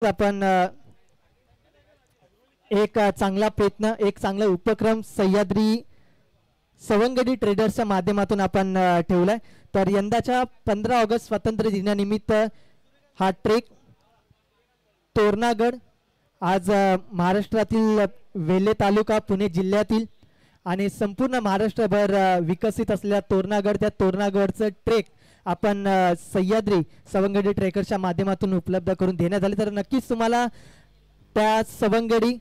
आपण एक चांगला प्रयत्न एक चांगला उपक्रम सह्याद्री सवंगडी ट्रेडर्सच्या माध्यमातून आपण ठेवलाय। तर यंदाच्या 15 ऑगस्ट स्वातंत्र्य दिनानिमित्त हा ट्रेक तोरणागड आज महाराष्ट्रातील वेल्हे तालुका पुणे जिल्ह्यातील आणि संपूर्ण महाराष्ट्रभर विकसित असलेल्या तोरणागड त्या तोरणागडचं ट्रेक आपण सह्याद्री सवंगडी ट्रेकर्सच्या माध्यमातून उपलब्ध करून देण्यात आले। तर नक्कीच तुम्हाला त्या सवंगडी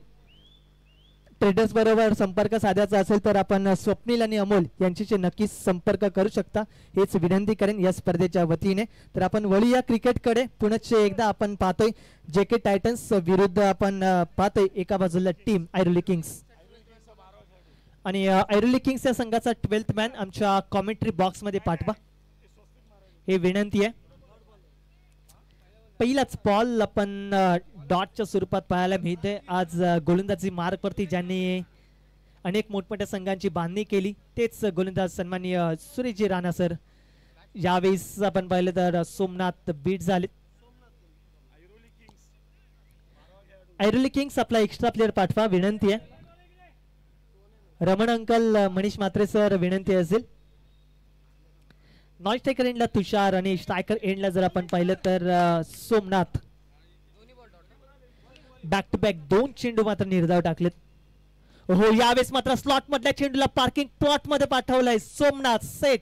ट्रेडर्स बरोबर संपर्क साधायचा असेल तर आपण स्वप्नील आणि अमोल यांच्याशी नक्कीच संपर्क करू शकता हेच विनंती करेन या स्पर्धेच्या वतीने। तर आपण वळूया क्रिकेटकडे। पुनश्च एकदा आपण पाहतोय जेके टायटन्स विरुद्ध आपण पाहतोय एका बाजूला टीम ऐरोली किंग्स आणि ऐरोली किंग्स या संघाचा 12th मॅन आमच्या कॉमेंट्री बॉक्स मध्ये पाठवा हे विनंती आहे। पहिलाच बॉल आपण डॉटच्या स्वरूपात पाहायला मिळते। आज गोलंदाजी मार्कवरती ज्यांनी अनेक मोठमोठ्या संघांची बांधणी केली तेच गोलंदाज सन्माननीय सुरेशजी राणा सर। यावेळेस आपण पाहिलं तर सोमनाथ बीट झाले। ऐरोली किंग्स आपला एक्स्ट्रा प्लेअर पाठवा विनंती आहे। रमण अंकल मनीष म्हात्रे सर विनंती असेल। नॉन स्ट्रायकर एंडला तुषार आणि स्ट्रायकर एंडला जर आपण पाहिलं तर सोमनाथ बॅक टू बॅक 2 चेंडू मात्र निर्धाव टाकलेत। हो यावेळेस मात्र स्लॉट मधल्या चेंडूला पार्किंग प्लॉट मध्ये पाठवलाय सोमनाथ सेट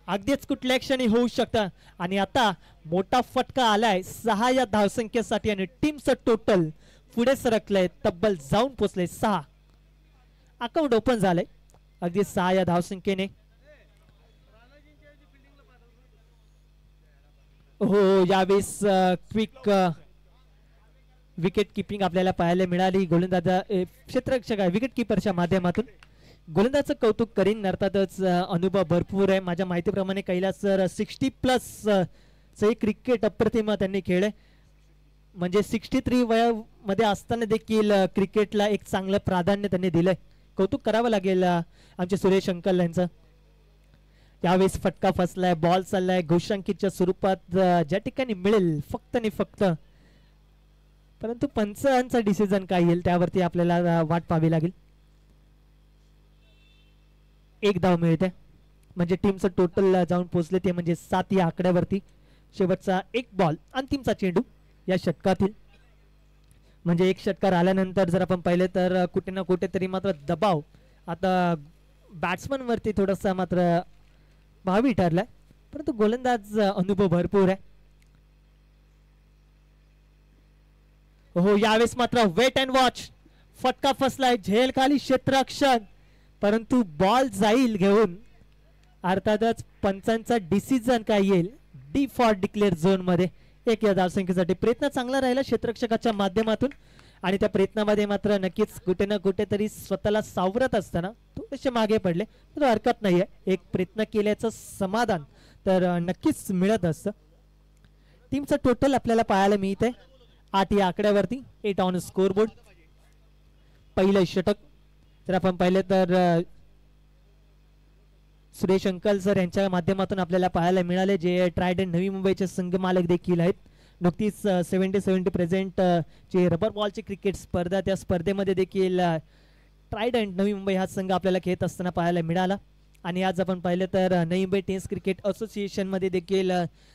अगदीच कुठल्या क्षणी होऊ शकतं आणि आता मोठा फटका आलाय 6 या धावसंख्येसाठी आणि टीमचं टोटल पुढे सरकलंय तब्बल जाऊन पोचले 6 अकाउंट ओपन झालंय अगदी 6 या धावसंख्येने। हो यावेळेस क्विक विकेट किपिंग आपल्याला पाहायला मिळाली गोलंदाज क्षेत्ररक्षक विकेट किपरच्या माध्यमातून। गोलंदाजाचं कौतुक करीन अर्थातच अनुभव भरपूर आहे माझ्या माहितीप्रमाणे कैलास सर 60+ क्रिकेट अप्रतिम त्यांनी खेळले म्हणजे 63 वयामध्ये असताना देखील क्रिकेटला एक चांगलं प्राधान्य त्यांनी दिलंय कौतुक करावं लागेल आमचे सुरेश अंकल यांचं। यावेळेस फटका फसलाय बॉल चाललाय घोषांकीच्या स्वरूपात ज्या ठिकाणी मिळेल फक्त आणि फक्त परंतु पंचांचा डिसिजन काय येईल त्यावरती आपल्याला वाट पाहावी लागेल। एक धाव मिळते म्हणजे टीमचं टोटल जाऊन पोहोचले ते म्हणजे 7 या आकड्यावरती। शेवटचा एक बॉल अंतिमचा चेंडू या षटकातील म्हणजे एक षटकार आल्यानंतर जर आपण पाहिले तर कुठे ना कुठेतरी मात्र दबाव आता बॅट्समन वरती थोडासा मात्र भावी ठरलाय परंतु गोलंदाज अनुभव भरपूर आहे। हो यावेळेस मात्र वेट अँड वॉच फटका फसलाय झेल खाली क्षेत्ररक्षण परंतु बॉल जाईल घेऊन अर्थातच पंचांचा डिसिजन काय येईल डी फॉर डिक्लेअर झोन मध्ये 1 या धावसंख्येसाठी प्रयत्न चांगला राहिला क्षेत्ररक्षकाच्या माध्यमातून आणि त्या प्रयत्नामध्ये मात्र नक्कीच कुठे ना कुठेतरी स्वतःला सावरत असताना थोडेसे मागे पडले तर हरकत नाहीये एक प्रयत्न केल्याचं समाधान तर नक्कीच मिळत असतं। टीमचं टोटल आपल्याला पाहायला मिळते 8 या आकड्यावरती 8 ऑन स्कोरबोर्ड। पहिलं षटक जर आपण पाहिलं तर सुरेश अंकल सर यांच्या माध्यमातून आपल्याला पाहायला मिळाले जे ट्रायडंट नवी मुंबईचे संघ मालक देखील आहेत। नुकतीच 70 प्रेझेंट जे रबर बॉलची क्रिकेट स्पर्धा त्या स्पर्धेमध्ये देखील ट्रायडंट नवी मुंबई हा संघ आपल्याला खेळत असताना पाहायला मिळाला आणि आज आपण पाहिलं तर Navi Mumbai tennis cricket association मध्ये देखील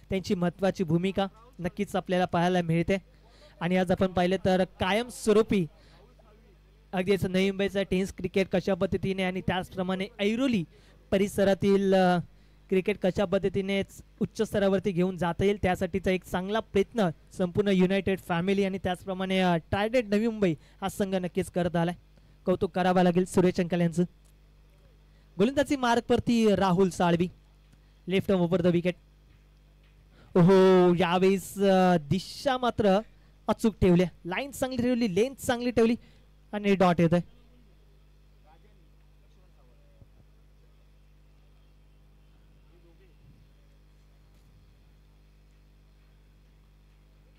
त्यांची महत्त्वाची भूमिका नक्कीच आपल्याला पाहायला मिळते आणि आज आपण पाहिलं तर कायमस्वरूपी अगदी नवी मुंबईचा टेनिस क्रिकेट कशा पद्धतीने आणि त्याचप्रमाणे ऐरोली परिसरातील क्रिकेट कशा पद्धतीने उच्च स्तरावरती घेऊन जाता येईल त्यासाठीचा एक चांगला प्रयत्न संपूर्ण युनायटेड फॅमिली आणि त्याचप्रमाणे ट्रायडंट नवी मुंबई हा संघ नक्कीच करत आलाय कौतुक करावा लागेल सुरेश अंकल यांचं। गोलंदाजी मार्कवरती Rahul Salvi left over the wicket. हो यावेळेस दिशा मात्र अचूक ठेवल्या लाईन चांगली ठेवली लेंथ चांगली ठेवली आणि डॉट येत आहे।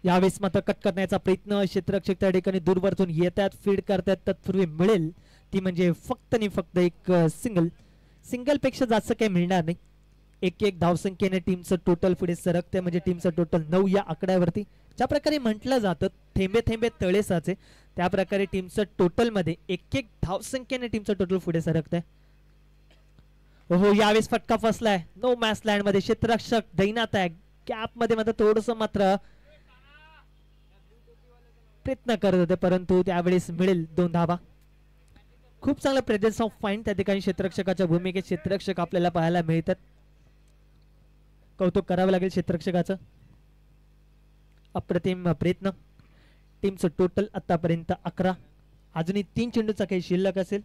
यावेळेस मात्र कट करण्याचा प्रयत्न क्षेत्ररक्षक त्या ठिकाणी दूरवरतून येतात फीड करतात तत्पूर्वी मिळेल ती म्हणजे फक्त आणि फक्त एक सिंगल पेक्षा जास्त काही मिळणार नाही। 1 धावसंख्येने टीमचं टोटल पुढे सरकते म्हणजे टीमचं टोटल 9 या आकड्यावरती ज्या प्रकारे म्हटलं जातं थेंबे थेंबे तळे साचे, त्या प्रकारे टीमचं टोटल मध्ये एक एक धावसंख्येने टीमचं टोटल पुढे सरकत आहे. हो यावेळेस फटका फसलाय नो मॅच लँड मध्ये. क्षेत्ररक्षक दैनात आहे गॅप मध्ये मात्र थोडस मात्र प्रयत्न करत होते, परंतु त्यावेळेस मिळेल 2 धावा. खूप चांगला प्रेझेन्स ऑफ फाईन त्या ठिकाणी क्षेत्ररक्षकाच्या भूमिकेत क्षेत्ररक्षक आपल्याला पाहायला मिळतात. कौतुक करावं लागेल क्षेत्ररक्षकाचं. अप्रतिम प्रयत्न. टीमचं टोटल आतापर्यंत 11. अजूनही 3 चेंडूचा काही शिल्लक असेल.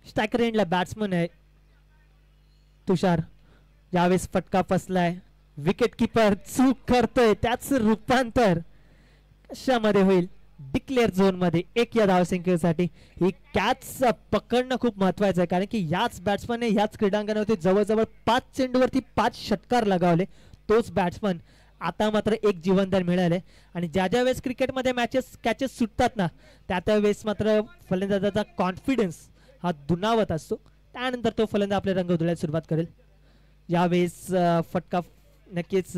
स्ट्रायकर एंडला बॅट्समन आहे तुषार. यावेळेस फटका फसलाय. विकेट किपर चूक करतोय, त्याच रूपांतर कशामध्ये होईल? डिक्लेअर झोन मध्ये 1 या धावसंख्येसाठी. ही कॅच पकडणं खूप महत्वाचं आहे, कारण की याच बॅट्समनने याच क्रीडांगणावरती जवळजवळ 5 चेंडूवरती 5 षटकार लगावले. तोच बॅट्समन आता मात्र 1 जीवनदान मिळाले. आणि ज्या ज्या वेळेस क्रिकेटमध्ये कॅचेस सुटतात ना, त्या वेळेस मात्र फलंदाजाचा कॉन्फिडन्स हा दुणावत असतो. त्यानंतर तो फलंदाज आपल्या रंग उधळायला सुरुवात करेल. यावेळेस फटका नक्कीच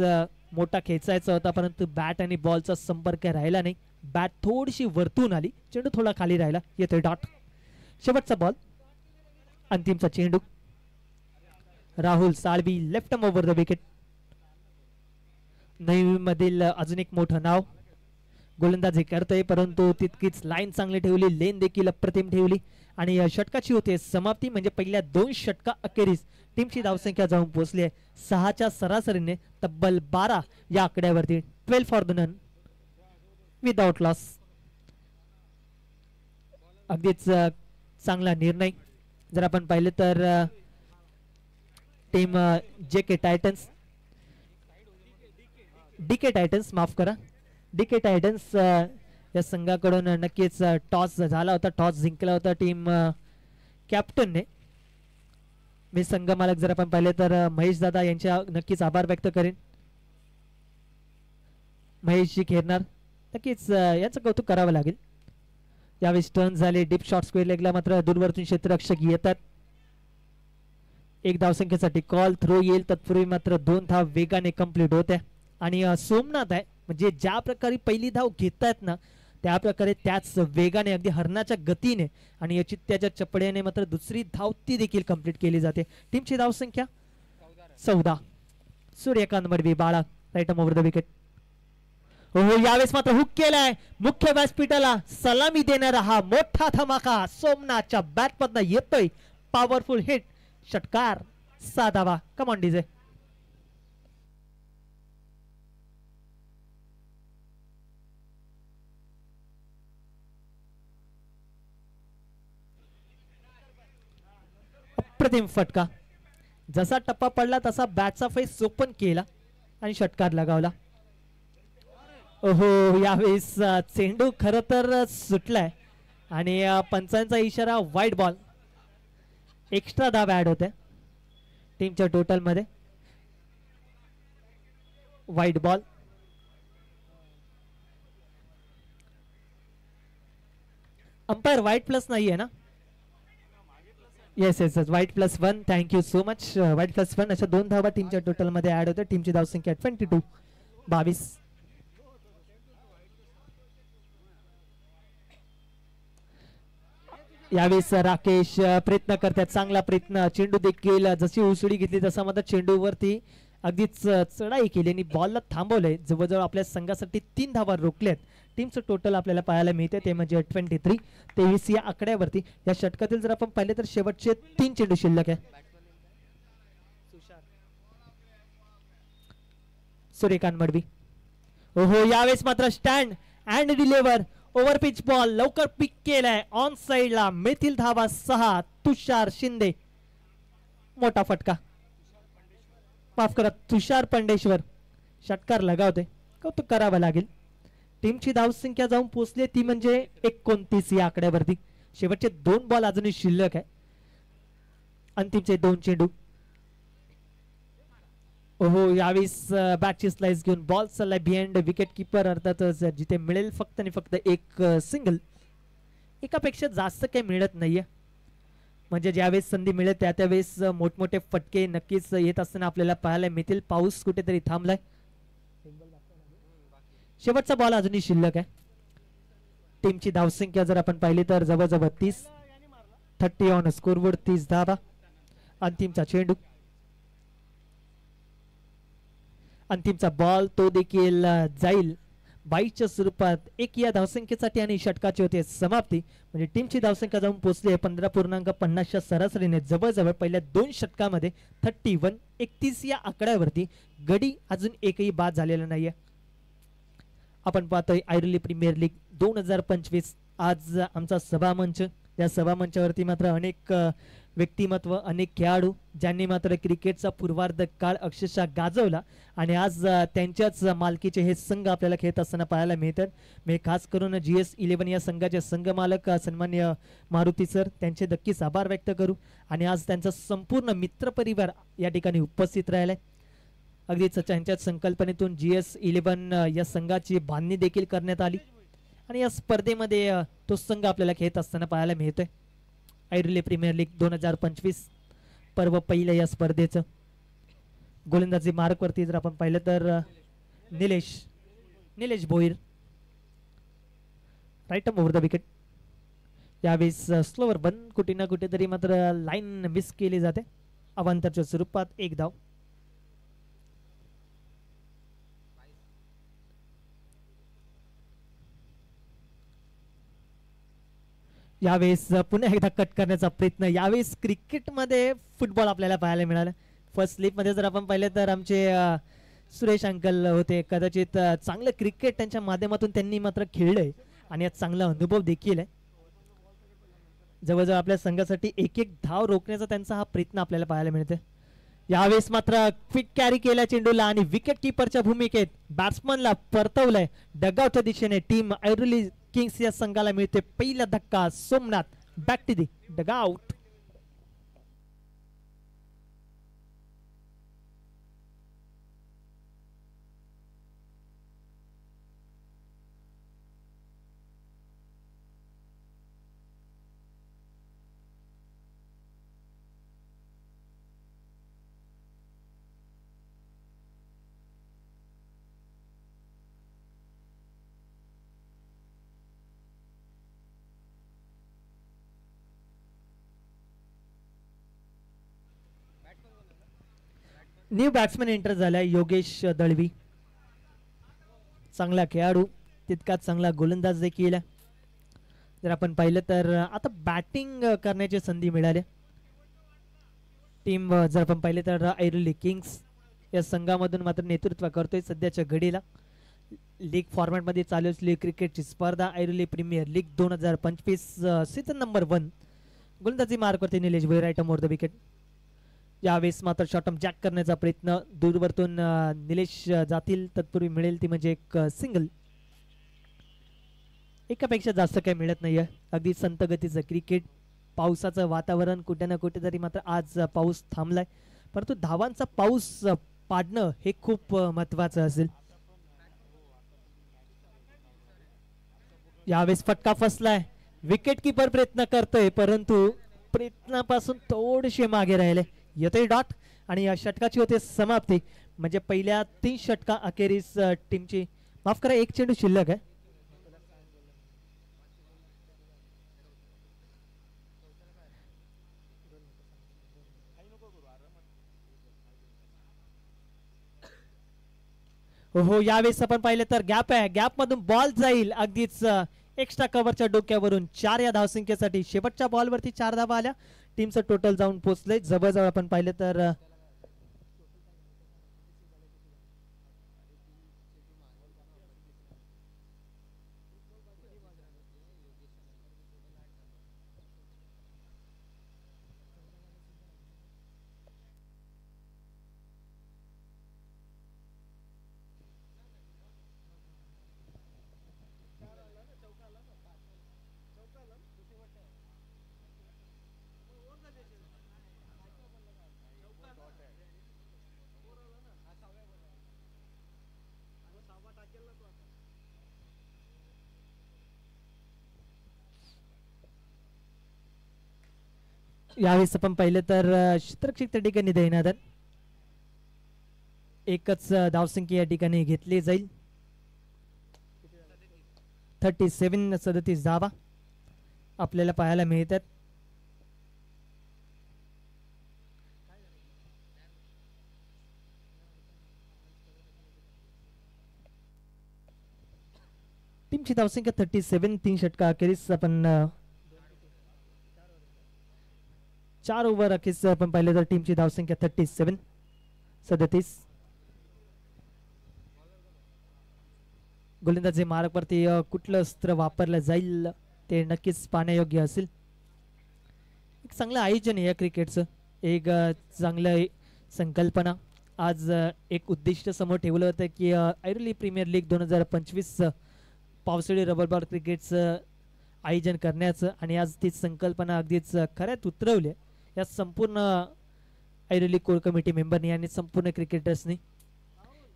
मोठा खेचायचा होता, परंतु बॅट आणि बॉलचा संपर्क राहिला नाही. बॅट थोडीशी वरतून आली, चेंडू थोडा खाली राहिला. येतोय डॉट. शेवटचा बॉल, अंतिमचा चेंडू. Rahul Salvi left arm over the wicket. नवी मधील अजून एक मोठं नाव. गोलंदाजी करतोय, परंतु तितकीच लाईन चांगली ठेवली, लेन देखील अप्रतिम ठेवली. आणि षटकाची होते समाप्ती. म्हणजे पहिल्या 2 षटका अखेरीस टीमची धावसंख्या जाऊन पोहोचली आहे 6च्या सरासरीने तब्बल 12 या आकड्यावरती. 12 for the none without loss. अगदीच चांगला निर्णय. जर आपण पाहिलं तर team JK Titans, DK Titans माफ करा, DK टायटन्स या संघाकडून नक्कीच टॉस झाला होता. टॉस जिंकला होता टीम कॅप्टनने. मी संघ मालक जर आपण पाहिले तर महेश दादा यांच्या नक्कीच आभार व्यक्त करेन. महेशजी खेळणार, नक्कीच याचं कौतुक करावं लागेल. यावेळेस टर्न झाले डीप शॉट स्क्वेअर लेगला, मात्र दूरवरतून क्षेत्ररक्षक येतात. 1 धावसंख्येसाठी कॉल. थ्रो येईल तत्पूर्वी मात्र 2 धाव वेगाने कंप्लीट होत्या. आणि सोमनाथ आहे, म्हणजे ज्या प्रकारे पहिली धाव घेतात ना, त्या प्रकारे त्याच वेगाने अगदी हरणाच्या गतीने आणि चित्त्याच्या चपड्याने मात्र दुसरी धाव ती देखील कंप्लीट केली जाते. टीमची धावसंख्या 14. Suryakant Madvi Bala right arm over the wicket. हो यावेळेस मात्र हुक केलाय. मुख्य व्यासपीठाला सलामी देणारा हा मोठा धमाका सोमनाथच्या बॅट मधनं येतोय. पॉवरफुल हिट, षटकार, 6 धावा. Come on DJ. अप्रतिम फटका. जसा टप्पा पडला तसा बॅटचा फेस ओपन केला आणि षटकार लगावला. ओहो यावेळेस चेंडू खरं तर सुटलाय आणि पंचांचा इशारा वाईट बॉल. एक्स्ट्रा धाव ऍड होते टीमच्या टोटल मध्ये. वाईट बॉल. अंपायर व्हाईट प्लस नाहीये ना? Yes yes white +1. Thank you so much. White +1 अशा 2 धावा टीमच्या टोटल मध्ये ऍड होते. टीमची धावसंख्या 22. यावेळेस राकेश प्रयत्न करतात, चांगला प्रयत्न. चेंडू देखील जशी उसळी घेतली तसा मात्र चेंडूवरती अगदीच चढाई केली आणि बॉलला थांबवलंय. जवळजवळ आपल्या संघासाठी 3 धावा रोखल्यात. टीमचं टोटल आपल्याला पाहायला मिळते ते म्हणजे 23 या आकड्यावरती. या षटकातील जर आपण पाहिले तर शेवटचे 3 चेंडू शिल्लक आहे. सूर्यकांत मडवी. ओहो यावेळेस मात्र stand and deliver over pitch ball लवकर पिक केलाय. ऑन साइडला मिळतील धावा 6. तुषार शिंदे. मोठा फटका, माफ करा तुषार पंडेश्वर षटकार लगावते. कौतुक करावं लागेल. टीमची धावसंख्या जाऊन पोहोचली ती म्हणजे 29 या आकड्यावरती. शेवटचे 2 बॉल अजूनही शिल्लक आहे. अंतिमचे 2 चेंडू. ओहो यावेळेस बॅटची स्लाइस घेऊन बॉल चाललाय बिहाइंड विकेट किपर. अर्थातच जिथे मिळेल फक्त आणि फक्त एक सिंगल. एकापेक्षा जास्त काही मिळत नाहीये. म्हणजे ज्यावेळेस संधी मिळेल त्यावेळेस मोठमोठे फटके नक्कीच येत असताना आपल्याला पाहायला मिळतील. पाऊस कुठेतरी थांबलाय. शेवटचा बॉल अजूनही शिल्लक आहे. टीमची धावसंख्या जर आपण पाहिली तर जवळजवळ 30. 30 ऑन स्कोरबोर्ड, 30 धावा. अंतिमचा चेंडू, अंतिमचा बॉल, तो देखील जाईल 22च्या स्वरूपात. एक या धावसंख्येसाठी आणि षटकाची होते समाप्ती. म्हणजे टीमची धावसंख्या जाऊन पोहोचली आहे 15.50च्या सरासरीने. जवळजवळ पहिल्या 2 षटकामध्ये 31, 31 या आकड्यावरती गडी अजून एकही बाद झालेला नाहीये. आपण पाहतोय ऐरोली प्रीमियर लीग 2025. आज आमचा सभामंच, या सभामंचावरती मात्र अनेक व्यक्तिमत्व, अनेक खेळाडू ज्यांनी मात्र क्रिकेटचा पूर्वार्ध काळ अक्षरशः गाजवला आणि आज त्यांच्याच मालकीचे हे संघ आपल्याला खेळत असताना पाहायला मिळतात. मी खास करून GS11 या संघाचे संघ मालक सन्मान्य मारुती सर, त्यांचे नक्कीच आभार व्यक्त करू. आणि आज त्यांचा संपूर्ण मित्रपरिवार या ठिकाणी उपस्थित राहिलाय. अगदीच त्यांच्याच संकल्पनेतून GS11 या संघाची बांधणी देखील करण्यात आली आणि या स्पर्धेमध्ये तो संघ आपल्याला खेळत असताना पाहायला मिळतोय. ऐरोली प्रीमियर लीग 2025 पर्व पहिलं या स्पर्धेचं. गोलंदाजी मार्कवरती जर आपण पाहिलं तर Nilesh Bhoir, right over the wicket. यावेळेस स्लोवर बन, कुठे ना कुठेतरी मात्र लाईन मिस केली जाते. अवांतरच्या स्वरूपात 1 धाव. यावेळेस पुन्हा एकदा कट करण्याचा प्रयत्न. यावेळेस क्रिकेटमध्ये फुटबॉल आपल्याला पाहायला मिळाला. फर्स्ट स्लिपमध्ये जर आपण पाहिलं तर आमचे सुरेश अंकल होते. कदाचित चांगलं क्रिकेट त्यांच्या माध्यमातून त्यांनी मात्र खेळलंय आणि यात चांगला अनुभव देखील आहे. जवळजवळ आपल्या संघासाठी एक धाव रोखण्याचा त्यांचा हा प्रयत्न आपल्याला पाहायला मिळते. यावेळेस मात्र क्विक कॅरी केला चेंडूला आणि विकेट किपरच्या भूमिकेत बॅट्समनला परतवलंय डगआउटच्या दिशेने. टीम ऐरोली किंग्स या संघाला मिळते पहिला धक्का. Somnath back to the dugout. New batsman enter झालाय योगेश दळवी. चांगला खेळाडू, तितकाच चांगला गोलंदाज देखील. जर आपण पाहिलं तर आता बॅटिंग करण्याची संधी मिळाली. टीम जर आपण पाहिलं तर ऐरोली किंग्स या संघामधून मात्र नेतृत्व करतोय सध्याच्या घडीला. लीग फॉर्मॅटमध्ये चालू असलेली क्रिकेटची स्पर्धा Airoli premier league 2025 season number 1. गोलंदाजी मार्कवरती Nilesh Bhoir, right over the wicket. यावेळेस मात्र शॉर्टम जॅक करण्याचा प्रयत्न. दूरवरतून निलेश जातील, तत्पूर्वी मिळेल ती म्हणजे एक सिंगल. एकापेक्षा जास्त काही मिळत नाहीये. अगदी संत गतीचं क्रिकेट, पावसाचं वातावरण, कुठे ना कुठेतरी मात्र आज पाऊस थांबलाय, परंतु धावांचा पाऊस पाडणं हे खूप महत्वाचं असेल. यावेळेस फटका फसलाय. विकेट किपर प्रयत्न करतोय परंतु प्रयत्नापासून थोडेसे मागे राहिले. येतोय डॉट आणि या षटकाची होते समाप्ती. म्हणजे पहिल्या 3 षटका अखेरीस टीमची, माफ करा, 1 चेंडू शिल्लक आहे. हो, यावेळेस आपण पाहिलं तर गॅप आहे. गॅप मधून बॉल जाईल अगदीच एक्स्ट्रा कव्हरच्या डोक्यावरून. 4 या धावसंख्येसाठी. शेवटच्या बॉलवरती 4 धावा आल्या. टीमचं टोटल जाऊन पोहोचलंय जवळजवळ आपण पाहिलं तर यावेळेस आपण पाहिलं तर क्षेत्ररक्षक त्या ठिकाणी देण्यात एकच धावसंख्या या ठिकाणी घेतली जाईल. 37 धावा आपल्याला पाहायला मिळतात. टीमची धावसंख्या 37, 3 षटका अखेरीस आपण 4 ओव्हर अखेरीस आपण पाहिलं तर टीमची धावसंख्या 37. गोलंदाजी मार्गवरती कुठलं अस्त्र वापरलं जाईल ते नक्कीच पाहण्यायोग्य असेल. एक चांगलं आयोजन आहे या क्रिकेटचं, एक चांगलं संकल्पना. आज एक उद्दिष्ट समोर ठेवलं होतं की ऐरोली प्रीमियर लीग 2025 पावसाळी रबर बॉल क्रिकेटचं आयोजन करण्याचं, आणि आज ती संकल्पना अगदीच खऱ्यात उतरवली या संपूर्ण ऐरोली कोर कमिटी मेंबरनी आणि संपूर्ण क्रिकेटर्सनी.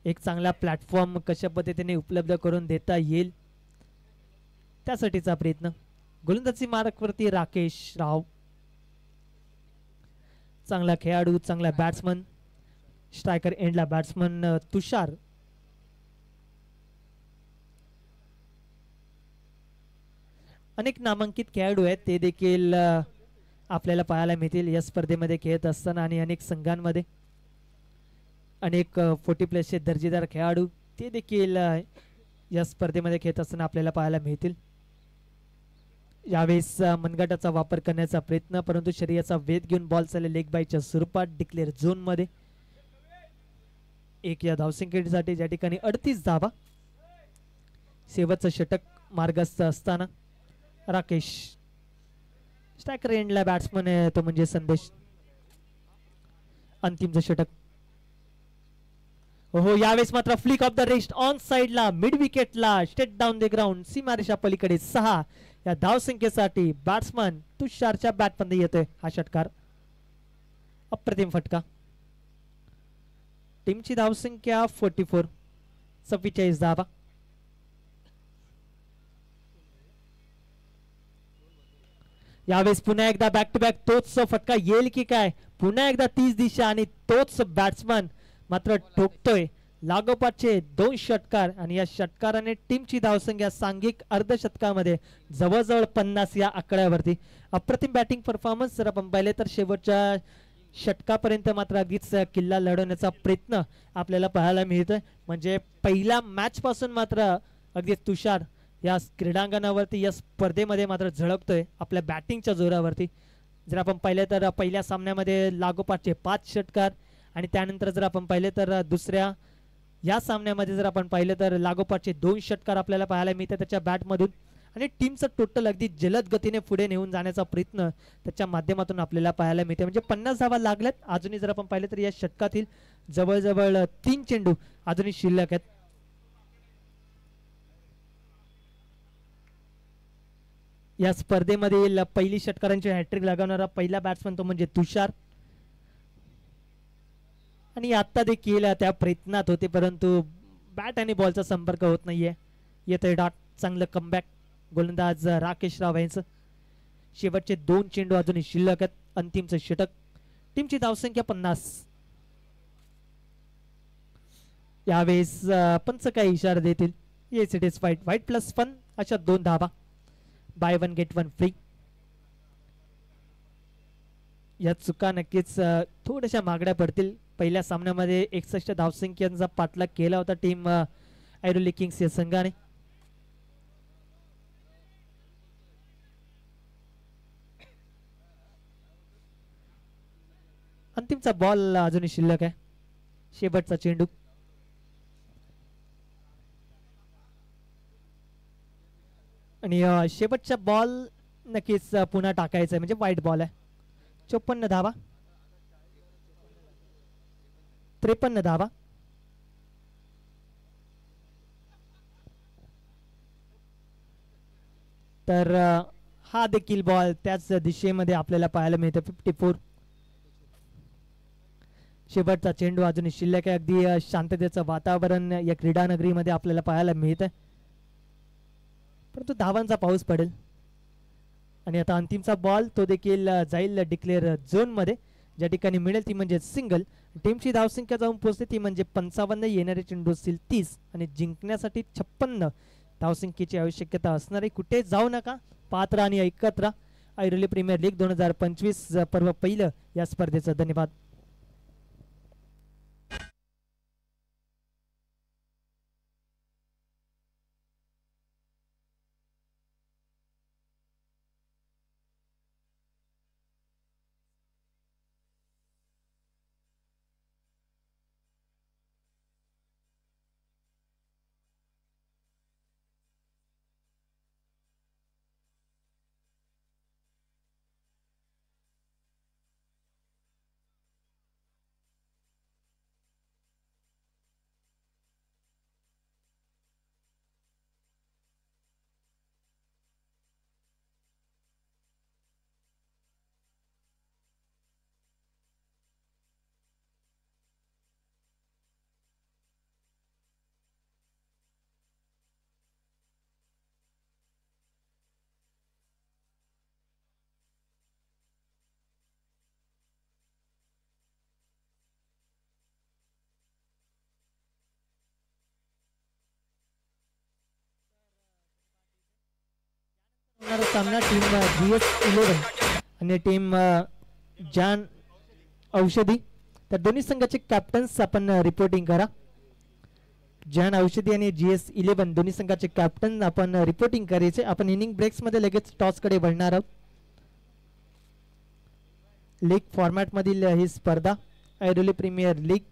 एक चांगला प्लॅटफॉर्म कशा पद्धतीने उपलब्ध करून देता येईल त्यासाठीचा प्रयत्न. गोलंदाजी मार्कवरती राकेश राव, चांगला खेळाडू, चांगला बॅट्समन. स्ट्रायकर एंडला बॅट्समन तुषार. अनेक नामांकित खेळाडू आहेत ते देखील आपल्याला पाहायला मिळतील या स्पर्धेमध्ये खेळत असताना, आणि अनेक संघांमध्ये अनेक 40+ दर्जेदार खेळाडू ते देखील या स्पर्धेमध्ये खेळत असताना आपल्याला पाहायला मिळतील. यावेळेस मनगटाचा वापर करण्याचा प्रयत्न, परंतु शरीराचा वेध घेऊन बॉल चालले लेग बायच्या स्वरूपात डिक्लेअर झोन मध्ये. एक या धावसंख्येसाठी ज्या ठिकाणी 38 धावा. शेवटचं षटक मार्गस्थ असताना राकेश. स्ट्रायकर एंडला बॅट्समन आहे तो म्हणजे संदेश. अंतिमचं षटक. हो, यावेळेस मात्र flick off the rest on साइडला मिड विकेटला स्ट्रेट डाऊन द ग्राउंड सीमारेषा पलीकडे 6 या धावसंख्येसाठी बॅट्समन तुषारच्या बॅटमध्ये येतोय हा षटकार. अप्रतिम फटका. टीमची धावसंख्या 44, 44 धावा. यावेळेस पुन्हा एकदा बॅक टू बॅक तोच फटका येईल की काय. पुन्हा एकदा 30 दिशा आणि तोच बॅट्समन मात्र ठोकतोय लागोपाठचे 2 षटकार, आणि या षटकाराने टीमची धावसंख्या सांघिक अर्धशतकामध्ये जवळजवळ 50 या आकड्यावरती. अप्रतिम बॅटिंग परफॉर्मन्स जर आपण पाहिले तर शेवटच्या षटकापर्यंत मात्र अगदीच किल्ला लढवण्याचा प्रयत्न आपल्याला पाहायला मिळतोय. म्हणजे पहिल्या मॅच पासून मात्र अगदी तुषार या क्रीडांगणावरती या स्पर्धेमध्ये मात्र झळकतोय आपल्या बॅटिंगच्या जोरावरती. जर आपण पाहिले तर पहिल्या सामन्यामध्ये लागोपाठचे 5 षटकार, आणि त्यानंतर जर आपण पाहिले तर दुसऱ्या या सामन्यामध्ये जर आपण पाहिले तर लागोपाठचे 2 षटकार आपल्याला पाहायला मिळतात त्याच्या बॅटमधून. आणि टीमचं टोटल अगदी जलद गतीने पुढे नेऊन जाण्याचा प्रयत्न त्याच्या माध्यमातून आपल्याला पाहायला मिळते. म्हणजे 50 धावा लागल्यात अजूनही. जर आपण पाहिले तर या षटकातील जवळजवळ 3 चेंडू अजूनही शिल्लक आहेत. या स्पर्धेमध्ये पहिली षटकारांची हॅट्रिक लगावणारा पहिला बॅट्समन तो म्हणजे तुषार. आणि आता देखील त्या प्रयत्नात होते, परंतु बॅट आणि बॉलचा संपर्क होत नाहीये. येतोय डॉट. चांगलं कमबॅक गोलंदाज राकेश राव यांचं. शेवटचे 2 चेंडू अजूनही शिल्लक आहेत. अंतिमचं षटक. टीमची धावसंख्या 50. यावेळेस पंच काही इशारा देतील. Yes it is fight. Wide plus fun अशा 2 धावा. Buy 1 get 1 free. या चुका नक्कीच थोड्याशा मागड्या पडतील. पहिल्या सामन्यामध्ये 61 धावसंख्यांचा पाठलाग केला होता टीम ऐरोली किंग्स या संघाने. अंतिमचा बॉल अजूनही शिल्लक आहे. शेवटचा चेंडू. आणि शेवटचा बॉल नक्कीच पुन्हा टाकायचा आहे, म्हणजे वाईट बॉल आहे. 54 धावा. 53 धावा. तर हा देखील बॉल त्याच दिशेमध्ये आपल्याला पाहायला मिळतो. 54. शेवटचा चेंडू अजूनही शिल्लक आहे. अगदी शांततेचं वातावरण या क्रीडा नगरीमध्ये आपल्याला पाहायला मिळत आहे, परंतु धावांचा पाऊस पडेल. आणि आता अंतिमचा बॉल तो देखील जाईल डिक्लेअर झोन मध्ये, ज्या ठिकाणी मिळेल ती म्हणजे सिंगल. टीमची धावसंख्या जाऊन पोहोचते ती म्हणजे 55. येणारे चेंडू असतील 30 आणि जिंकण्यासाठी 56 धावसंख्येची आवश्यकता असणार आहे. कुठे जाऊ नका, पाहत राहा आणि ऐकत राहा ऐरोली प्रीमियर लीग 2025 पर्व पहिलं या स्पर्धेचं. धन्यवाद. सामना टीम GS11 आणि टीम जान औषधी. तर दोन्ही संघाचे कॅप्टन्स आपण रिपोर्टिंग करा. जान औषधी आणि GS11 दोन्ही संघाचे कॅप्टन आपण रिपोर्टिंग करायचे. आपण इनिंग ब्रेक्स मध्ये लगेच टॉस कडे वळणार आहोत. लीग फॉर्मॅट मधील ही स्पर्धा ऐरोली प्रीमियर लीग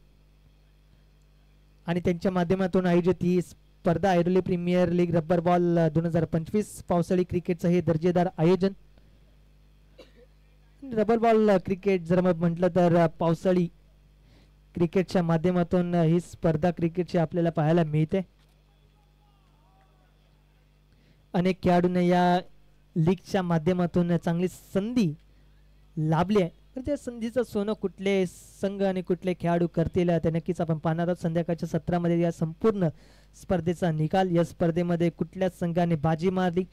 आणि त्यांच्या माध्यमातून आयोजित ही स्पर्धा Airoli premier league rubber ball 2025 पावसाळी क्रिकेटचं हे दर्जेदार आयोजन. रबर बॉल क्रिकेट जर मग म्हटलं तर पावसाळी क्रिकेटच्या माध्यमातून ही स्पर्धा क्रिकेटची आपल्याला पाहायला मिळते. अनेक खेळाडूंना या लीगच्या माध्यमातून चांगली संधी लाभली आहे. तर त्या संधीचं सोनं कुठले संघ आणि कुठले खेळाडू करतील ते नक्कीच आपण पाहणार आहोत संध्याकाळच्या सत्रामध्ये. या संपूर्ण स्पर्धेचा निकाल, या स्पर्धेमध्ये कुठल्या संघाने बाजी मारली,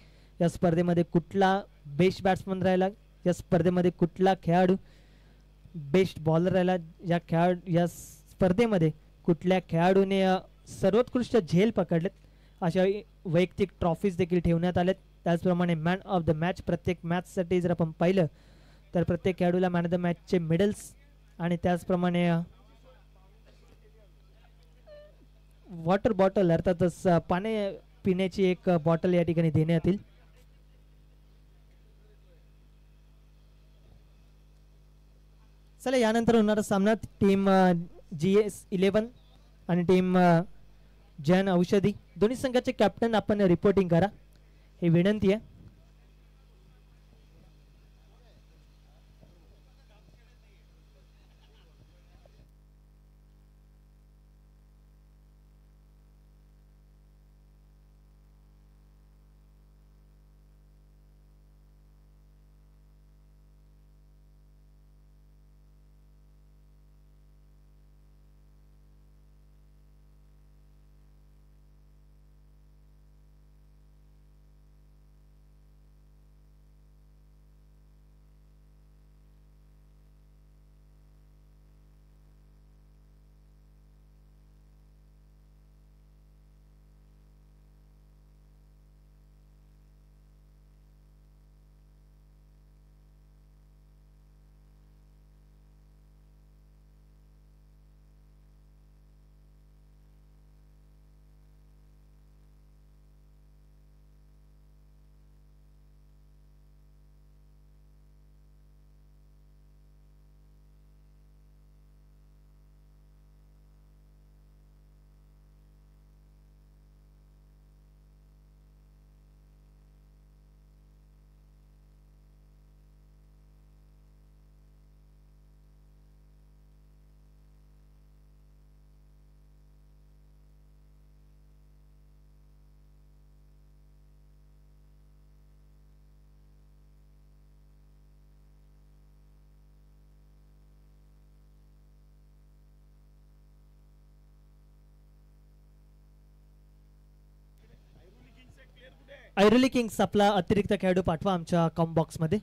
या स्पर्धेमध्ये कुठला बेस्ट बॅट्समन राहिला, या स्पर्धेमध्ये कुठला खेळाडू बेस्ट बॉलर राहिला, या स्पर्धेमध्ये कुठल्या खेळाडूने सर्वोत्कृष्ट झेल पकडलेत, अशा वैयक्तिक ट्रॉफीज देखील ठेवण्यात आल्यात. त्याचप्रमाणे मॅन ऑफ द मॅच, प्रत्येक मॅचसाठी जर आपण पाहिलं तर प्रत्येक खेळाडूला मॅन ऑफ द मॅचचे मेडल्स आणि त्याचप्रमाणे वॉटर बॉटल अर्थातच पाणी पिण्याची एक बॉटल या ठिकाणी देण्यात येईल. चला यानंतर होणारा सामना टीम GS11 आणि टीम जन औषधी दोन्ही संघाचे कॅप्टन आपण रिपोर्टिंग करा ही विनंती आहे. ऐरोली किंग्स आपला अतिरिक्त खेळाडू पाठवा आमच्या कॉम बॉक्स मध्ये.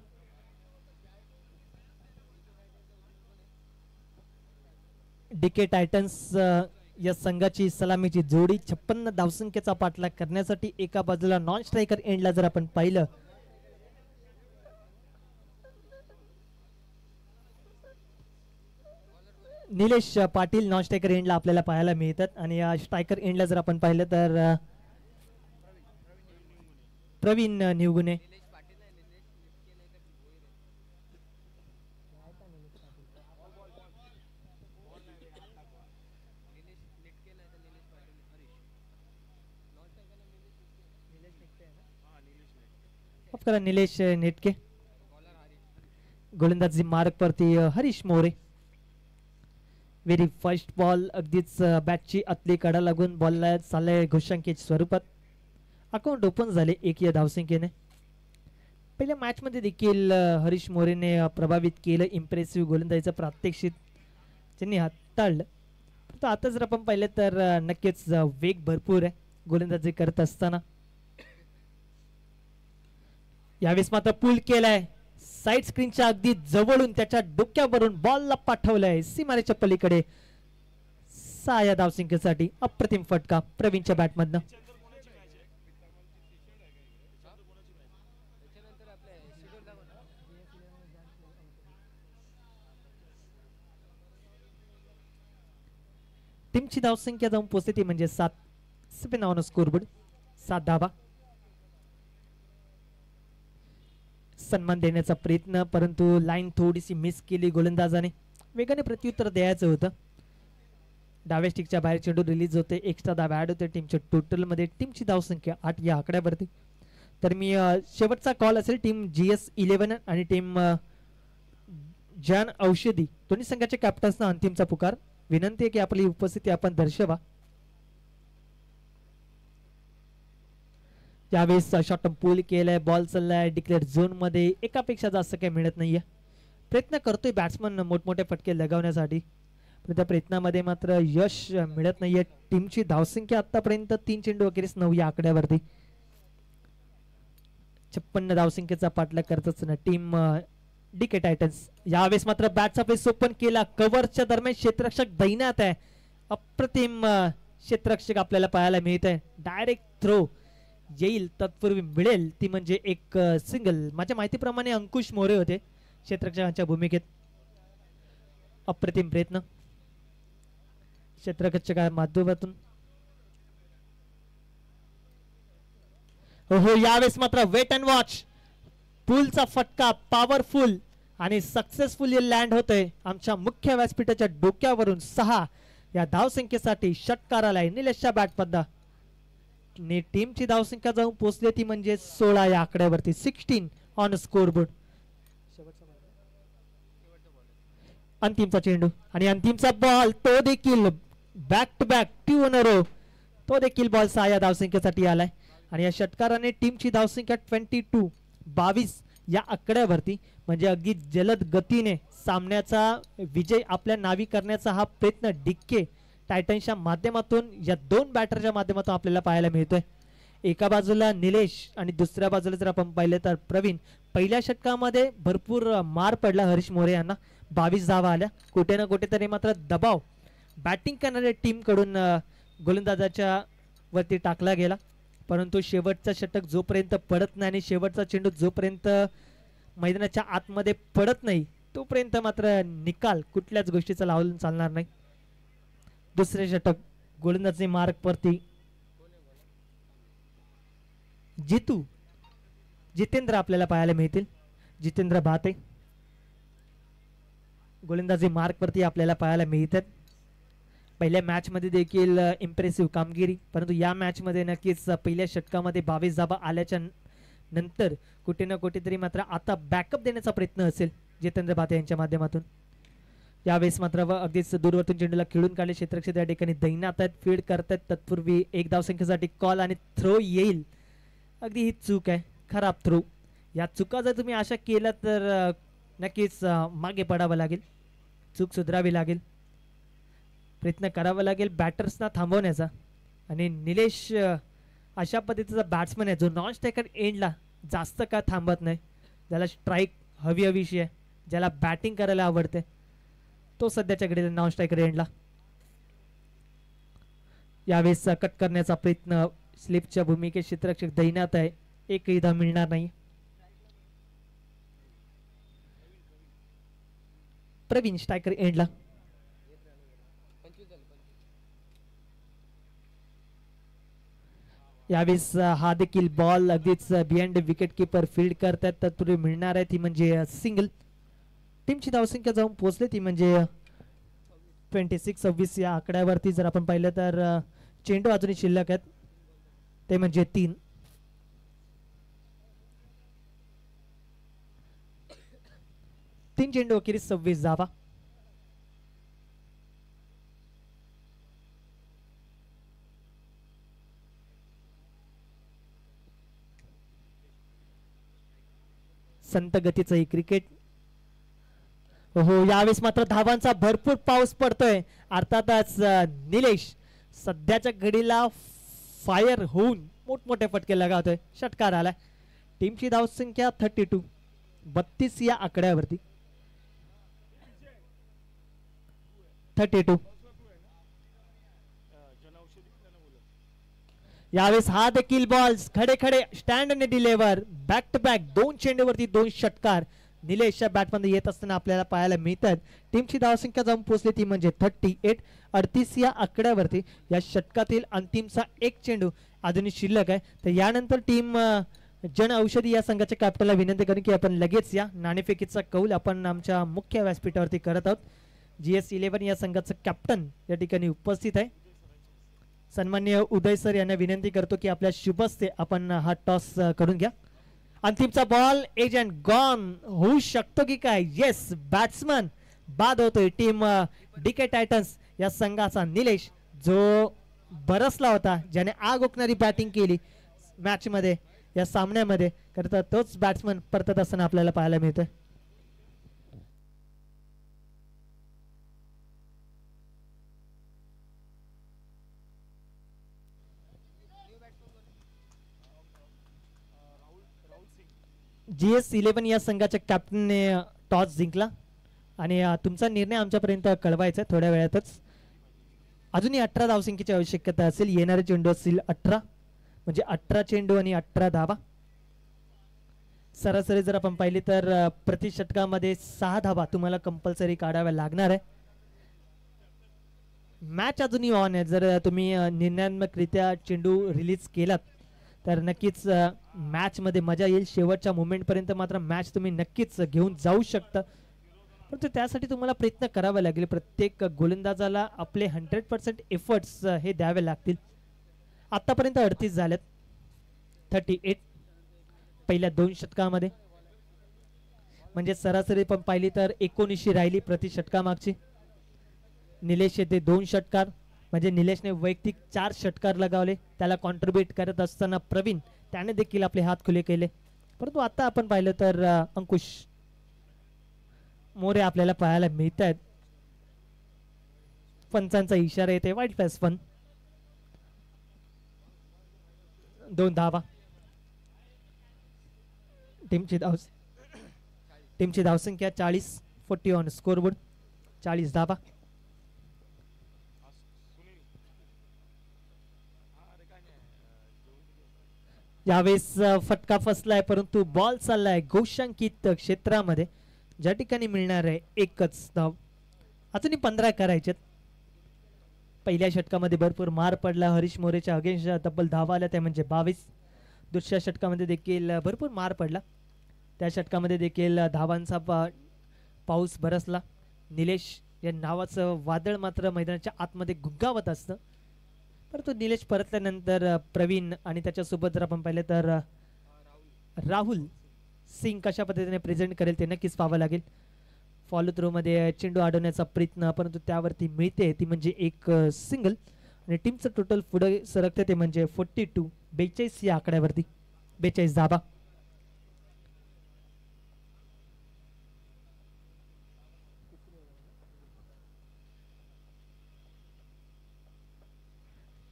DK टायटन्स या संघाची सलामीची जोडी 56 धावसंख्येचा पाठलाग करण्यासाठी एका बाजूला नॉन स्ट्रायकर एंडला जर आपण पाहिलं निलेश पाटील नॉन स्ट्रायकर एंडला आपल्याला पाहायला मिळतात आणि या स्ट्रायकर एंडला जर आपण पाहिलं तर प्रवीण निवगुणे. निलेश नेटके. गोलंदाजी मार्ग परती Harish More. Very first ball अगदीच बॅटची आतली कडा लागून बॉलला चाललाय घोषांकीच्या स्वरूपात. अकाउंट ओपन झाले 1 या धावसंख्येने. पहिल्या मॅच मध्ये देखील हरीश मोरेने प्रभावित केलं. इम्प्रेसिव्ह गोलंदाजीचं प्रात्यक्षिक त्यांनी हाताळलं. तर आता जर आपण पाहिलं तर नक्कीच वेग भरपूर आहे गोलंदाजी करत असताना. यावेळेस मात्र पूल केलाय साइड स्क्रीनच्या अगदी जवळून त्याच्या डोक्यावरून बॉलला पाठवलंय सीमारेच्या पलीकडे. 6 या धावसंख्येसाठी अप्रतिम फटका प्रवीणच्या बॅटमधनं. टीमची धावसंख्या जाऊन पोहोचते ती म्हणजे 7. स्पिन ऑन स्कोरबोर्ड 7 धावा. सन्मान देण्याचा प्रयत्न परंतु लाईन थोडीशी मिस केली गोलंदाजाने. वेगाने प्रत्युत्तर द्यायचं होतं. डाव्या स्टिकच्या बाहेर चेंडू रिलीज होते. एक्स्ट्रा धावा ऍड होते टीमच्या टोटल मध्ये. टीमची धावसंख्या 8 या आकड्यावरती. तर मी शेवटचा कॉल असेल टीम GS11 आणि टीम जन औषधी दोन्ही संघाच्या कॅप्टन्सना अंतिमचा पुकार. विनंती आहे की आपली उपस्थिती आपण दर्शवा. यावेळेस शॉर्ट पूल केलाय. बॉल चाललाय डिक्लेअर झोन मध्ये. एकापेक्षा जास्त काही मिळत नाहीये. प्रयत्न करतोय बॅट्समन मोठमोठे फटके लगावण्यासाठी पण त्या प्रयत्नामध्ये मात्र यश मिळत नाहीये. टीमची धावसंख्या आतापर्यंत 3 चेंडू अखेरीस 9 या आकड्यावरती. 56 धावसंख्येचा पाठलाग करत असताना टीम DK टायटन्स. यावेळेस मात्र बॅटचा फेस ओपन केला. कव्हरच्या दरम्यान क्षेत्ररक्षक दैनात आहे. अप्रतिम क्षेत्ररक्षक आपल्याला पाहायला मिळत आहे. डायरेक्ट थ्रो येईल तत्पूर्वी मिळेल ती म्हणजे एक सिंगल. माझ्या माहितीप्रमाणे अंकुश मोरे होते क्षेत्ररक्षकांच्या भूमिकेत. अप्रतिम प्रयत्न क्षेत्ररक्षकाच्या माध्यमातून. हो यावेळेस मात्र वेट अँड वॉच. पूलचा फटका पॉवरफुल आणि सक्सेसफुली लँड होतोय आमच्या मुख्य व्यासपीठाच्या डोक्यावरून. 6 या धावसंख्येसाठी षटकार आलाय निलेशच्या बॅटमधनं. टीमची धावसंख्या जाऊन पोहोचली ती म्हणजे 16 या आकड्यावरती. 16 ऑन स्कोरबोर्ड. अंतिमचा चेंडू आणि अंतिमचा बॉल तो देखील back to back 2 in a row. तो देखील बॉल 6 या धावसंख्येसाठी आलाय आणि या षटकाराने टीमची धावसंख्या 22 या आकड्यावरती म्हणजे अगदी जलद गतीने सामन्याचा विजय आपल्या नावी करण्याचा हा प्रयत्न DK टायटन्सच्या माध्यमातून या 2 बॅटरच्या माध्यमातून आपल्याला पाहायला मिळतोय. एका बाजूला निलेश आणि दुसऱ्या बाजूला जर आपण पाहिलं तर प्रवीण. पहिल्या षटकामध्ये भरपूर मार पडला हरीश मोरे यांना. 22 धावा आल्या. कुठे ना कुठेतरी मात्र दबाव बॅटिंग करणाऱ्या टीम कडून गोलंदाजाच्या वरती टाकला गेला परंतु शेवटचा षटक जोपर्यंत पडत नाही आणि शेवटचा चेंडू जोपर्यंत मैदानाच्या आतमध्ये पडत नाही तोपर्यंत मात्र निकाल कुठल्याच गोष्टीचा लावून चालणार नाही. दुसरे षटक गोलंदाजी मार्ग परती जितेंद्र आपल्याला पाहायला मिळतील. जितेंद्र भाते गोलंदाजी मार्ग परती आपल्याला पाहायला मिळतात. पहिल्या मॅच मध्ये देखील इम्प्रेसिव्ह कामगिरी परंतु या मॅच मध्ये नक्कीच पहिल्या षटकामध्ये 22 धावा आल्याच्या नंतर कुठे ना कुठेतरी मात्र आता बॅकअप देण्याचा प्रयत्न असेल जितेंद्र भाते यांच्या माध्यमातून. यावेळेस मात्र अगदीच दूरवरतून चेंडूला खेळून काढले. क्षेत्ररक्षक या ठिकाणी दैनात आहेत. फील्ड करतात. तत्पूर्वी 1 धावसंख्येसाठी कॉल आणि थ्रो येईल. अगदी ही चूक आहे. खराब थ्रो. या चुका जर तुम्ही आशा केल्या तर नक्कीच मागे पडावं लागेल. चूक सुधारावी लागेल. प्रयत्न करावा लागेल बॅटर्सना थांबवण्याचा. आणि निलेश अशा पद्धतीचा बॅट्समन आहे जो नॉन स्ट्रायकर एंडला जास्त का थांबत नाही. ज्याला स्ट्राईक हवीशी आहे. ज्याला बॅटिंग करायला आवडते तो सध्याच्या घडीला नॉन स्ट्रायकर एंडला. यावेळेस कट करण्याचा प्रयत्न स्लिपच्या भूमिकेत क्षेत्ररक्षक दैनात आहे. एकही धाव मिळणार नाही. प्रवीण स्ट्रायकर एंडला. यावेळेस हा देखील बॉल अगदीच बिहाइंड विकेट कीपर फील्ड करतात तर तुरी मिळणार आहे ती म्हणजे सिंगल. टीमची धावसंख्या जाऊन पोहोचली ती म्हणजे 26-26 या आकड्यावरती. जर आपण पाहिलं तर चेंडू अजूनही शिल्लक आहेत ते म्हणजे 3. चेंडू अखेरीस 26 धावा. संत गतीचं ही क्रिकेट. हो यावेळेस मात्र धावांचा भरपूर पाऊस पडतोय. अर्थातच निलेश सध्याच्या घडीला फायर होऊन मोठमोठे फटके लगावतोय. षटकार आलाय. टीमची धावसंख्या 32 या आकड्यावरती. 32. यावेळेस हा देखील बॉल खडे खडे stand deliver back to back 2 चेंडूवरती 2 षटकार निलेशच्या बॅटमध्ये येत असताना आपल्याला पाहायला मिळतात. टीमची धावसंख्या जाऊन पोहोचली ती म्हणजे 38. 38 या आकड्यावरती. या षटकातील अंतिमचा एक चेंडू अजूनही शिल्लक आहे. तर यानंतर टीम जन औषधी या संघाच्या कॅप्टनला विनंती करून की आपण लगेच या नाणेफेकीचा कौल आपण आमच्या मुख्य व्यासपीठावरती करत आहोत. GS11 या संघाचं कॅप्टन या ठिकाणी उपस्थित आहे. सन्माननीय उदय सर यांना विनंती करतो की आपल्या शुभ हस्ते आपण हा टॉस करून घ्या. अंतिमचा बॉल एज अँड गॉन होऊ शकतो की काय. येस बॅट्समन बाद होतोय. टीम DK टायटन्स या संघाचा निलेश जो बरसला होता ज्याने आग ओकणारी बॅटिंग केली मॅच मध्ये या सामन्यामध्ये करता तोच बॅट्समन परतत असताना आपल्याला पाहायला मिळतोय. GS11 या संघाच्या कॅप्टनने टॉस जिंकला आणि तुमचा निर्णय आमच्यापर्यंत कळवायचा आहे थोड्या वेळातच. अजूनही 18 धावसंख्येची आवश्यकता असेल. येणारे चेंडू असतील 18 म्हणजे 18 चेंडू आणि 18 धावा. सरासरी जर आपण पाहिली तर प्रति षटकामध्ये 6 धावा तुम्हाला कंपल्सरी काढाव्या लागणार आहे. मॅच अजूनही ऑन आहे. जर तुम्ही निर्णयात्मकरित्या चेंडू रिलीज केलात तर नक्कीच मॅच मध्ये मजा येईल. शेवटच्या मोमेंट पर्यंत मात्र मॅच तुम्ही नक्कीच घेऊन जाऊ शकता. परंतु त्यासाठी तुम्हाला प्रयत्न करावा लागेल. प्रत्येक गोलंदाजाला आपले 100% एफर्ट्स हे द्यावे लागतील. आतापर्यंत 38 झालेत. 38 पहिल्या 2 षटकामध्ये म्हणजे सरासरी पण पाहिली तर 19 राहिली प्रति षटकामागची. निलेश येथे 2 षटकार म्हणजे निलेशने वैयक्तिक 4 षटकार लगावले. त्याला कॉन्ट्रीब्यूट करत असताना प्रवीण त्याने देखील आपले हात खुले केले. परंतु आता आपण पाहिलं तर अंकुश मोरे आपल्याला पाहायला मिळत आहेत. पंचांचा इशारा येते वाईट प्लस 1. 2 धावा. टीमची धावसंख्या 40 ऑन स्कोरबोर्ड. 40 धावा. यावेळेस फटका फसलाय परंतु बॉल चाललाय गोशांकित क्षेत्रामध्ये ज्या ठिकाणी मिळणार आहे एकच धाव. अजूनही 15 करायचे. पहिल्या षटकामध्ये भरपूर मार पडला. हरीश मोरेच्या अगेन्स्ट तब्बल धावा आल्या त्या म्हणजे 22. दुसऱ्या षटकामध्ये देखील भरपूर मार पडला. त्या षटकामध्ये देखील धावांचा पाऊस बरसला. निलेश या नावाचं वादळ मात्र मैदानाच्या आतमध्ये गुंगावत असतं. परंतु निलेश परतल्यानंतर प्रवीण आणि त्याच्यासोबत जर आपण पाहिलं तर राहुल सिंग कशा पद्धतीने प्रेझेंट करेल ते नक्कीच पाहावं लागेल. फॉलो थ्रो मध्ये चेंडू अडवण्याचा प्रयत्न परंतु त्यावरती मिळते ती म्हणजे एक सिंगल आणि टीमचं टोटल पुढे सरकते ते म्हणजे 42 या आकड्यावरती. 42 धावा.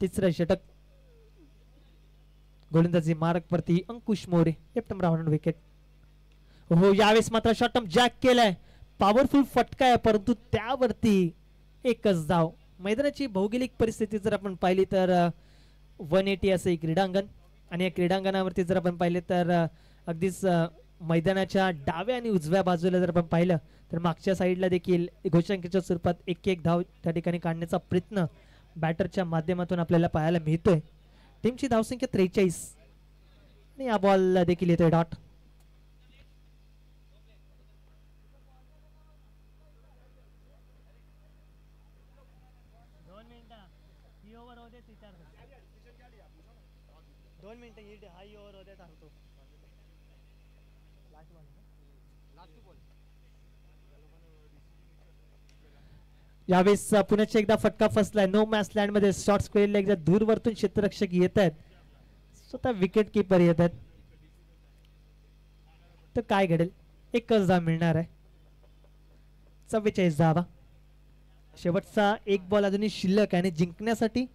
तिसरं षटक गोलंदाजी मार्क वरती Ankush More. Left round wicket. हो यावेळेस मात्र शॉर्ट टर्म जॅक केलाय. पॉवरफुल फटका आहे परंतु त्यावरती एकच धाव. मैदानाची भौगोलिक परिस्थिती जर आपण पाहिली तर 180 असं एक क्रीडांगण आणि या क्रीडांगणावरती जर आपण पाहिले तर अगदीच मैदानाच्या डाव्या आणि उजव्या बाजूला जर आपण पाहिलं तर मागच्या साईडला देखील घोषांकीच्या स्वरूपात एक धाव त्या ठिकाणी काढण्याचा प्रयत्न बॅटरच्या माध्यमातून आपल्याला पाहायला मिळतोय. टीमची धावसंख्या 43 आणि या बॉल देखील येतोय डॉट. यावेळेस पुन्हा एकदा फटका फसलाय. नो मॅच लँड मध्ये शॉर्ट स्क्वेअरला एकदा दूरवरतून क्षेत्ररक्षक येत आहेत, स्वतः विकेट कीपर येत आहेत. तर काय घडेल? एकच धाव मिळणार आहे. 44 धावा. शेवटचा एक बॉल अजूनही शिल्लक आहे आणि जिंकण्यासाठी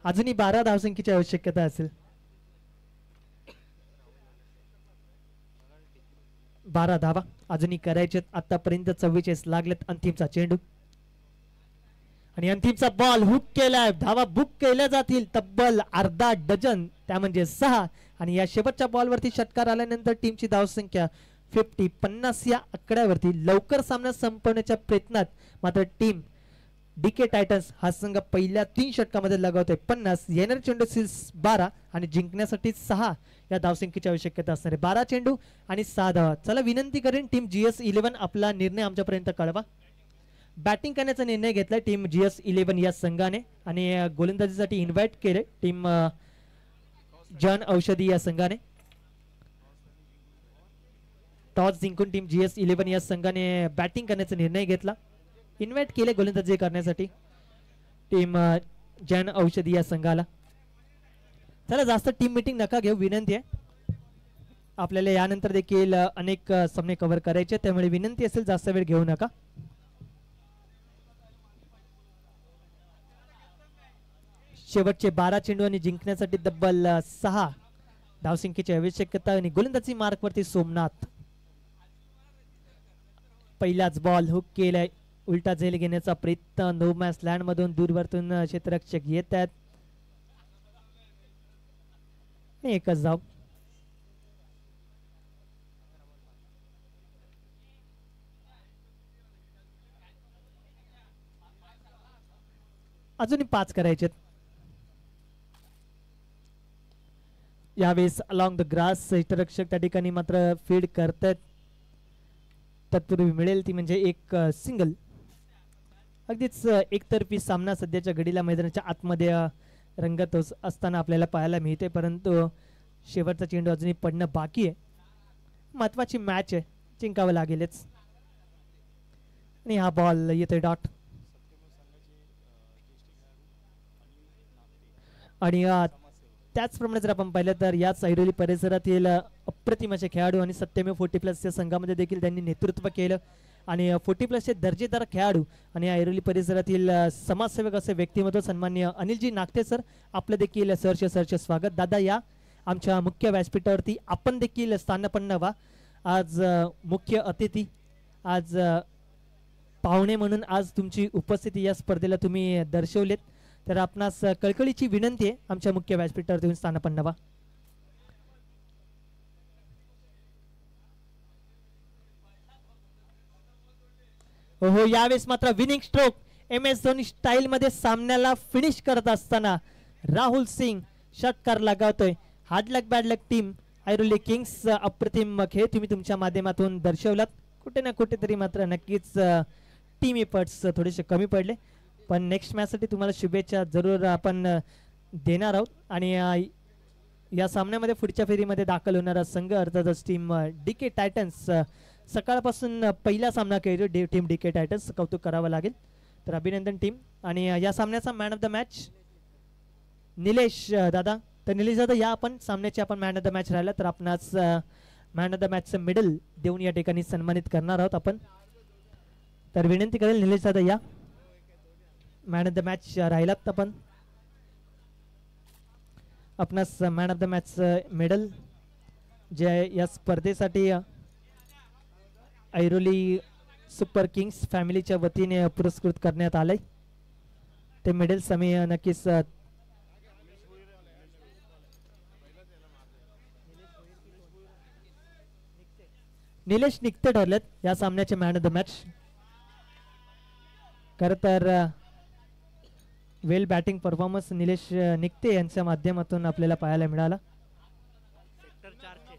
अजूनही 12 धावसंख्येची आवश्यकता असेल. 12 धावा अजूनही करायचे. आतापर्यंत 44 लागलेत. अंतिमचा चेंडू आणि अंतिमचा बॉल हुक केलाय. धावा बुक केल्या जातील तब्बल अर्धा डझन, त्या म्हणजे 6. आणि या शेवटच्या बॉलवरती षटकार आल्यानंतर टीमची धावसंख्या 50 या आकड्यावरती. लवकर सामना संपवण्याच्या प्रयत्नात मात्र टीम डीके टायटन्स हा संघ पहिल्या 3 षटकामध्ये लगावतोय 50. येणारे चेंडू 12 आणि जिंकण्यासाठी 6 या धावसंख्येची आवश्यकता असणार आहे. 12 चेंडू आणि 6 धावा. चला विनंती करेन टीम GS11 आपला निर्णय आमच्यापर्यंत कळवा. बॅटिंग करण्याचा निर्णय घेतलाय टीम GS11 या संघाने आणि गोलंदाजीसाठी इन्व्हाइट केले टीम जन औषधी या संघाने. टॉस जिंकून टीम GS11 या संघाने बॅटिंग करण्याचा निर्णय घेतला. इन्व्हाइट केले गोलंदाजी करण्यासाठी टीम जन औषधी या संघाला. चला जास्त टीम मीटिंग नका घेऊ, विनंती आहे. आपल्याला यानंतर देखील अनेक सामने कव्हर करायचे, त्यामुळे विनंती असेल जास्त वेळ घेऊ नका. शेवटचे 12 चेंडू आणि जिंकण्यासाठी तब्बल 6 धावसंख्येची आवश्यकता आणि गोलंदाजी मार्कवरती सोमनाथ. पहिलाच बॉल हुक केलाय. उलटा झेल घेण्याचा प्रयत्न. नो मॅच लँड मधून दूरवरतून क्षेत्ररक्षक येत आहेत. एकच धाव. अजूनही 5 करायचे. यावेळेस अलॉंग द ग्रास क्षेत्ररक्षक त्या ठिकाणी मात्र फीड करतात. तत्पूर्वी मिळेल ती म्हणजे एक सिंगल. अगदीच एकतर्फी सामना सध्याच्या घडीला मैदानाच्या आतमध्ये रंगत असताना आपल्याला पाहायला मिळते, परंतु शेवटचा चेंडू अजूनही पडणं बाकी आहे. महत्वाची मॅच आहे, जिंकावं लागेलच. आणि हा बॉल येतोय डॉट. आणि त्याचप्रमाणे जर आपण पाहिलं तर याच ऐरोली परिसरातील अप्रतिम असे खेळाडू आणि 9740+ या संघामध्ये देखील त्यांनी नेतृत्व केलं आणि 40+ दर्जेदार खेळाडू आणि ऐरोली परिसरातील समाजसेवक असे व्यक्तिमत्व सन्माननीय अनिलजी नागते सर, आपलं देखील सरचे स्वागत. दादा या आमच्या मुख्य व्यासपीठावरती आपण देखील स्थानापन्न व्हा. आज मुख्य अतिथी, आज पाहुणे म्हणून आज तुमची उपस्थिती या स्पर्धेला तुम्ही दर्शवलेत, तर आपणास कळकळीची विनंती आहे आमच्या मुख्य व्यासपीठावर येऊन स्थानापन्न व्हा. हो, यावेळेस मात्र winning stroke MS Dhoni style मध्ये सामन्याला फिनिश करत असताना राहुल सिंग षटकार लगावतोय. हार्ड लक बॅड लक टीम ऐरोली किंग्स. अप्रतिम खेळ तुम्ही तुमच्या माध्यमातून दर्शवलात. कुठे ना कुठेतरी मात्र नक्कीच टीम एफर्ट्स थोडेसे कमी पडले, पण नेक्स्ट मॅच साठी तुम्हाला शुभेच्छा जरूर आपण देणार आहोत. आणि या सामन्यामध्ये पुढच्या फेरीमध्ये दाखल होणारा संघ अर्थातच टीम डीके टायटन्स. सकाळपासून पहिला सामना खेळतो टीम डीके टायटन्स, कौतुक करावं लागेल. तर अभिनंदन टीम. आणि या सामन्याचा man of the match Nilesh दादा. तर निलेश दादा या आपण सामन्याचे आपण मॅन ऑफ द मॅच राहिला, तर आपणास मॅन ऑफ द मॅचचं मेडल देऊन या ठिकाणी सन्मानित करणार आहोत आपण. तर विनंती करेल निलेश दादा या मॅन ऑफ द मॅच राहिलात आपण. आपणास man of the match medal जे आहे या स्पर्धेसाठी ऐरोली सुपर किंग्स फॅमिलीच्या वतीने पुरस्कृत करण्यात आलंय. ते मेडल्स आम्ही नक्कीच निलेश निकते ठरलेत या सामन्याचे मॅन ऑफ द मॅच. खरं तर वेल बॅटिंग परफॉर्मन्स निलेश निकते यांच्या माध्यमातून आपल्याला पाहायला मिळाला.